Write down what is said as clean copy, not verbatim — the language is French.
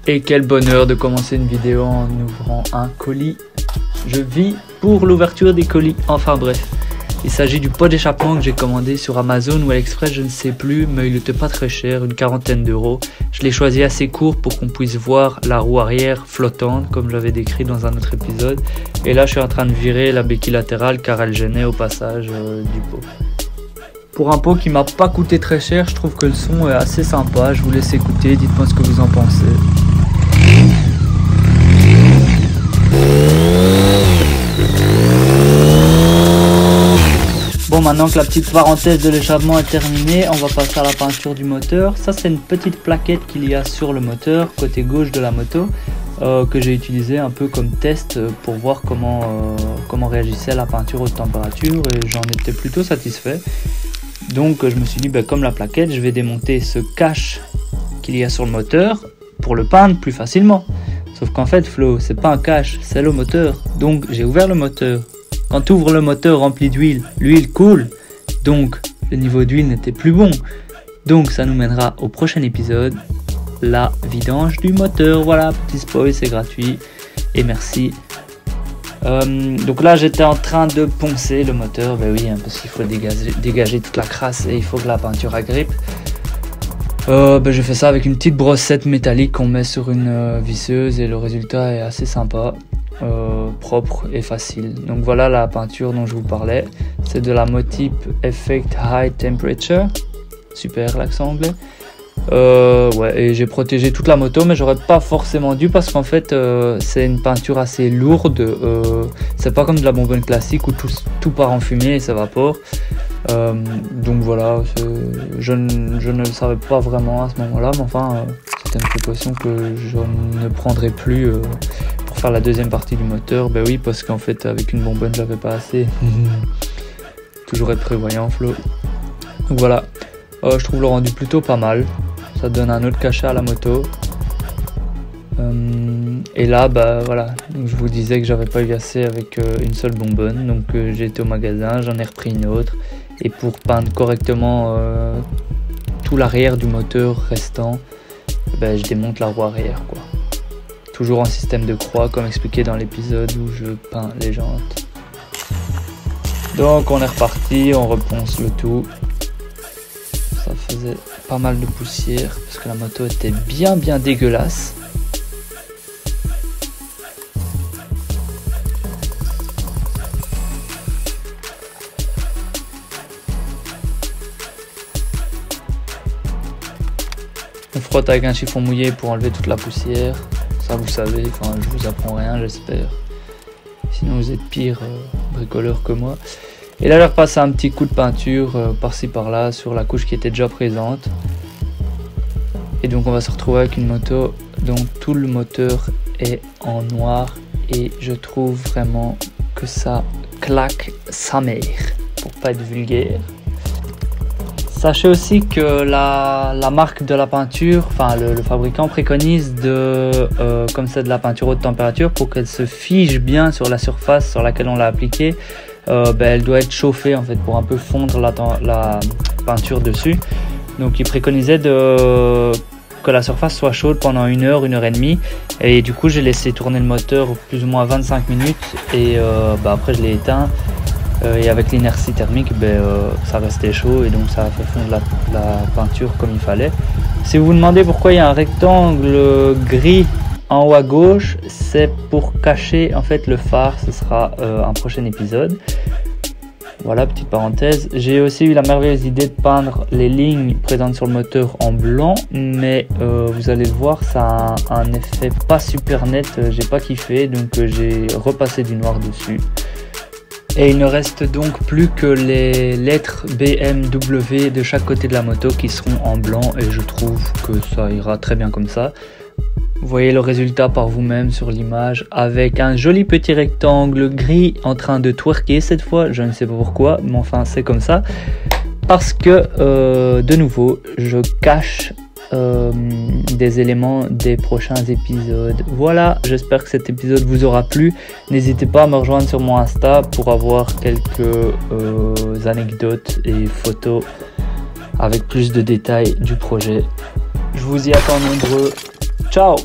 Et quel bonheur de commencer une vidéo en ouvrant un colis. Je vis pour l'ouverture des colis. Enfin bref, il s'agit du pot d'échappement que j'ai commandé sur Amazon ou AliExpress, je ne sais plus, mais il n'était pas très cher, une quarantaine d'euros. Je l'ai choisi assez court pour qu'on puisse voir la roue arrière flottante, comme j'avais décrit dans un autre épisode. Et là, je suis en train de virer la béquille latérale car elle gênait au passage du pot. Pour un pot qui m'a pas coûté très cher, je trouve que le son est assez sympa. Je vous laisse écouter, dites-moi ce que vous en pensez. Bon, maintenant que la petite parenthèse de l'échappement est terminée, on va passer à la peinture du moteur. Ça, c'est une petite plaquette qu'il y a sur le moteur, côté gauche de la moto, que j'ai utilisé un peu comme test pour voir comment réagissait la peinture haute température, et j'en étais plutôt satisfait. Donc je me suis dit, comme la plaquette, je vais démonter ce cache qu'il y a sur le moteur pour le peindre plus facilement. Sauf qu'en fait, Flo, c'est pas un cache, c'est le moteur. Donc j'ai ouvert le moteur. Quand tu ouvres le moteur rempli d'huile, l'huile coule. Donc le niveau d'huile n'était plus bon. Donc ça nous mènera au prochain épisode, la vidange du moteur. Voilà, petit spoil, c'est gratuit. Et merci. Donc là j'étais en train de poncer le moteur, oui, parce qu'il faut dégager toute la crasse et il faut que la peinture agrippe. Je fais ça avec une petite brossette métallique qu'on met sur une visseuse et le résultat est assez sympa, propre et facile. Donc voilà la peinture dont je vous parlais, c'est de la Motip Effect High Temperature, super l'accent anglais. Et j'ai protégé toute la moto, mais j'aurais pas forcément dû parce qu'en fait c'est une peinture assez lourde, c'est pas comme de la bonbonne classique où tout part en fumée et s'évapore. Donc voilà, je ne le savais pas vraiment à ce moment là, mais enfin c'était une précaution que je ne prendrai plus pour faire la deuxième partie du moteur. Oui, parce qu'en fait avec une bonbonne j'avais pas assez. Toujours être prévoyant, Flo. Donc voilà, je trouve le rendu plutôt pas mal. Ça donne un autre cachet à la moto. Et là, voilà. Donc, je vous disais que j'avais pas eu assez avec une seule bonbonne. Donc j'ai été au magasin, j'en ai repris une autre. Et pour peindre correctement tout l'arrière du moteur restant, je démonte la roue arrière, quoi. Toujours en système de croix, comme expliqué dans l'épisode où je peins les jantes. Donc on est reparti, on reponce le tout. Ça faisait pas mal de poussière parce que la moto était bien dégueulasse. On frotte avec un chiffon mouillé pour enlever toute la poussière. Ça vous savez, je vous apprends rien, j'espère. Sinon vous êtes pire bricoleur que moi. Et là, je repasse un petit coup de peinture par-ci par-là sur la couche qui était déjà présente. Et donc on va se retrouver avec une moto dont tout le moteur est en noir. Et je trouve vraiment que ça claque sa mère, pour pas être vulgaire. Sachez aussi que la marque de la peinture, le fabricant préconise comme c'est de la peinture haute température, pour qu'elle se fige bien sur la surface sur laquelle on l'a appliquée. Elle doit être chauffée en fait pour un peu fondre la peinture dessus. Donc il préconisait que la surface soit chaude pendant 1 heure, 1 heure et demie, et du coup j'ai laissé tourner le moteur plus ou moins 25 minutes et après je l'ai éteint et avec l'inertie thermique ça restait chaud et donc ça a fait fondre la peinture comme il fallait. Si vous vous demandez pourquoi il y a un rectangle gris en haut à gauche, c'est pour cacher en fait le phare. Ce sera un prochain épisode. Voilà, petite parenthèse. J'ai aussi eu la merveilleuse idée de peindre les lignes présentes sur le moteur en blanc, mais vous allez le voir, ça a un effet pas super net. J'ai pas kiffé, donc j'ai repassé du noir dessus. Et il ne reste donc plus que les lettres BMW de chaque côté de la moto qui seront en blanc, et je trouve que ça ira très bien comme ça. Vous voyez le résultat par vous-même sur l'image, avec un joli petit rectangle gris en train de twerker cette fois. Je ne sais pas pourquoi, mais enfin c'est comme ça. Parce que, de nouveau, je cache des éléments des prochains épisodes. Voilà, j'espère que cet épisode vous aura plu. N'hésitez pas à me rejoindre sur mon Insta pour avoir quelques anecdotes et photos avec plus de détails du projet. Je vous y attends nombreux. Ciao!